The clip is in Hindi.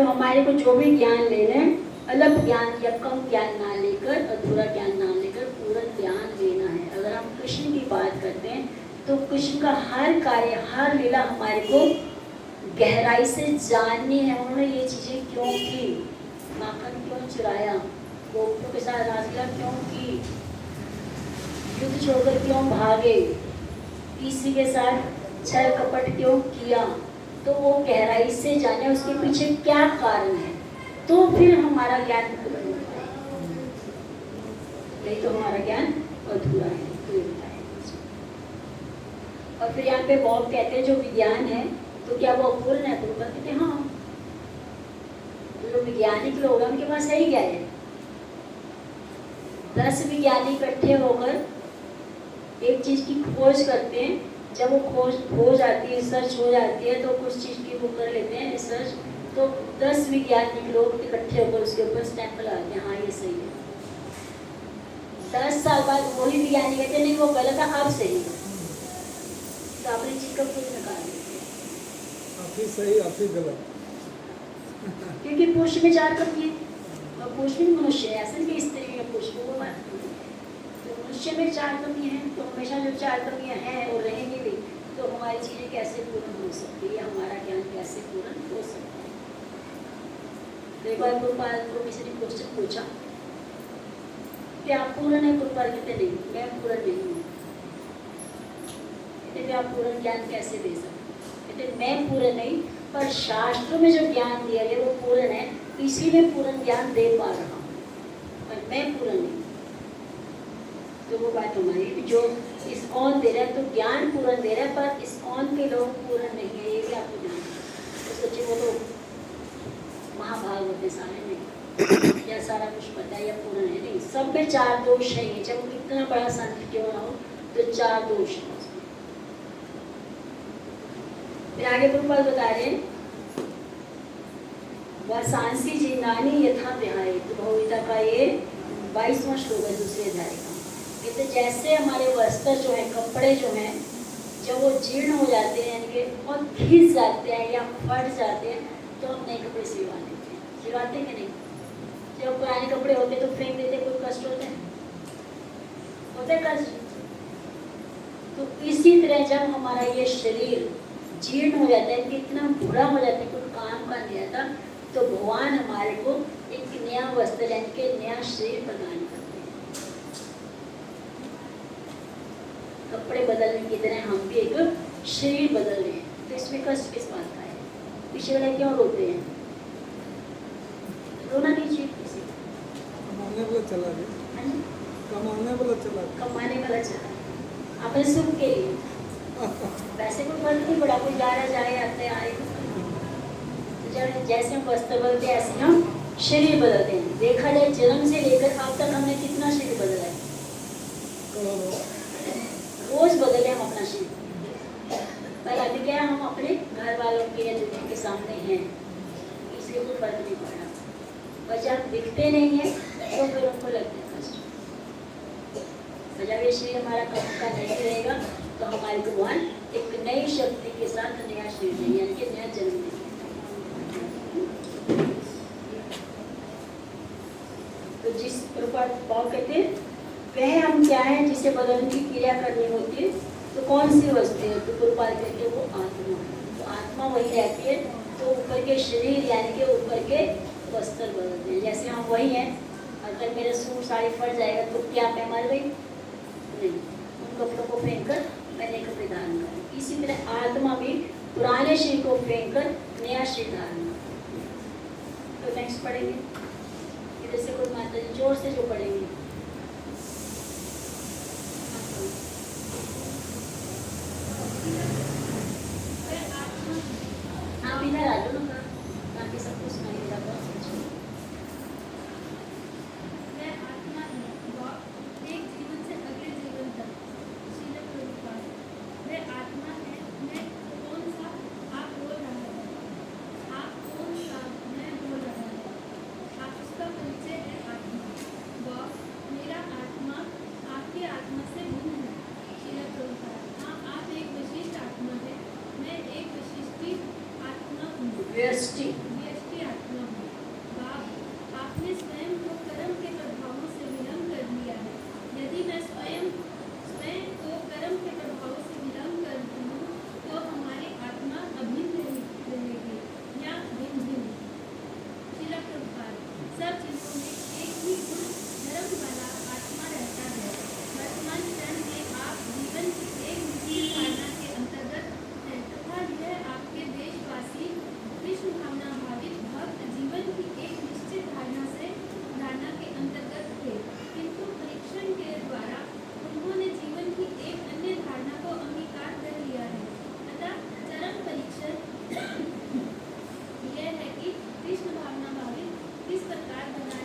तो हमारे को जो भी ज्ञान ले रहे हैं, अलग ज्ञान या कम ज्ञान ना लेकर, अधूरा ज्ञान ना लेकर पूर्ण ज्ञान लेना है। अगर हम कृष्ण की बात करते हैं तो कृष्ण का हर कार्य, हर लीला हमारे को गहराई से जाननी है। उन्होंने ये चीज़ें क्यों की, माखन क्यों चुराया, गोपियों के साथ रासलीला क्यों की, युद्ध छोड़कर क्यों भागे, किसी के साथ छल कपट क्यों किया, तो वो गहराई से जाने उसके पीछे क्या कारण है, तो फिर हमारा ज्ञान पूर्ण होता है। नहीं तो हमारा ज्ञान अधूरा है। तो ये बताया। और फिर यहाँ पे बॉब कहते हैं जो विज्ञान है तो क्या वो अपूर्ण है? तो कहते हैं हाँ, जो वैज्ञानिक लोग हैं उनके पास है ही क्या है? 10 विज्ञानी इकट्ठे होकर एक चीज की खोज करते हैं। जब वो खोज हो जाती है, रिसर्च हो जाती है, तो कुछ चीज की वो कर लेते हैं रिसर्च, तो 10 वैज्ञानिक लोग इकट्ठे होकर उसके ऊपर स्टैंप लगाते हैं, हाँ ये सही है। 10 साल बाद वही विज्ञानी कहते हैं नहीं वो गलत है, अब सही है। तो अपनी चीज का खुद निकाल देते हैं, आप ही सही आप ही गलत। क्योंकि पुरुष में 4 कमी है और पुरुष भी मनुष्य है, ऐसा नहीं स्त्री या पुरुष को वो बात नहीं। तो मनुष्य में 4 कमी है, तो हमेशा जो 4 कमियां हैं और रहेंगी भी, तो हमारी चीजें कैसे पूर्ण हो सकती है, हमारा ज्ञान कैसे पूर्ण हो सकता है। तो एक बार गुरुपाल को किसी ने क्वेश्चन पूछा कि आप पूर्ण है? गुरुपाल कहते नहीं, मैं पूर्ण नहीं हूँ। कहते आप पूर्ण ज्ञान कैसे दे सकते? कहते मैं पूर्ण नहीं, पर शास्त्रों में जो ज्ञान दिया गया वो पूर्ण है, इसीलिए पूर्ण ज्ञान दे पा रहा हूँ, पर मैं पूर्ण नहीं। तो वो बात हमारी कि जो इस्कॉन दे रहा है तो ज्ञान पूर्ण दे रहा है, पर इस्कॉन के लोग पूर्ण नहीं है, ये भी आपको जानना है। तो सोचिए वो तो महाभागवत है, सारे में या सारा कुछ पता है या पूर्ण है नहीं, सब में 4 दोष है। ये जब इतना बड़ा संत क्यों ना हो तो 4 दोष है। फिर आगे गुरुपाल बता रहे हैं वसांसी जिन्नानी यथा विहाय, तो भगवगीता का ये 22वां श्लोक है दूसरे अध्याय का। कहते जैसे हमारे वस्त्र जो है, कपड़े जो हैं, जब वो जीर्ण हो जाते हैं, यानी कि बहुत घिस जाते हैं या फट जाते हैं, तो हम नए कपड़े सिलवा लेते हैं। सिलवाते हैं कि नहीं? जब पुराने कपड़े होते तो फेंक देते, कोई कष्ट होता है? होता है कष्ट? तो इसी तरह जब हमारा ये शरीर जीर्ण हो जाता है, कितना बुरा हो जाता है, कोई काम का नहीं आता, तो भगवान हमारे को एक नया वस्त्र यानी कि नया शरीर प्रदान करते हैं। कपड़े बदलने की तरह हम भी एक शरीर बदल रहे हैं। तो इसमें कष्ट किस बात का है? पीछे वाले क्यों रोते हैं? रोना नहीं चाहिए किसी को। कमाने वाला चला गया, कमाने वाला चला गया, कमाने वाला चला अपने सुख के लिए। वैसे कोई फर्क नहीं पड़ा, कोई जा रहा जाए, आते आए। तो जैसे हम वस्त्र बदलते हैं ऐसे हम शरीर बदलते हैं। देखा जाए जन्म से लेकर अब तक हमने कितना शरीर बदला है? रोज बदले हम अपना शरीर। पर अभी क्या हम अपने घर वालों के या दुनिया के सामने हैं, इसलिए कोई फर्क नहीं पड़ा। पर जब दिखते नहीं है तो फिर उनको लगता है कष्ट। जब ये शरीर हमारा कब का नहीं रहेगा तो हमारे भगवान एक नई शक्ति के साथ नया शरीर देंगे, यानी कि नया जन्म देंगे। तो जिस प्रकार भाव कहते हैं वह हम क्या है जिसे बदलने की क्रिया करनी होती है, तो कौन सी वस्तु है? तो गुरुपाल कहते हैं वो आत्मा है। तो आत्मा वही रहती है, तो ऊपर के शरीर यानी कि ऊपर के वस्त्र बदलते हैं। जैसे हम वही हैं, अगर मेरा सूट साड़ी फट जाएगा तो क्या मैं मर गई? नहीं, उन कपड़ों को फेंक कर मैं नए कपड़े धारण करूँ। इसी तरह आत्मा भी पुराने शरीर को फेंक कर नया शरीर धारण करें। तो नेक्स्ट पढ़ेंगे इधर से कोई माता जी जोर से जो पढ़ेंगे। आप इधर आ जाओ ना, ताकि सबको सुनाई दे रहा है। सरकार बना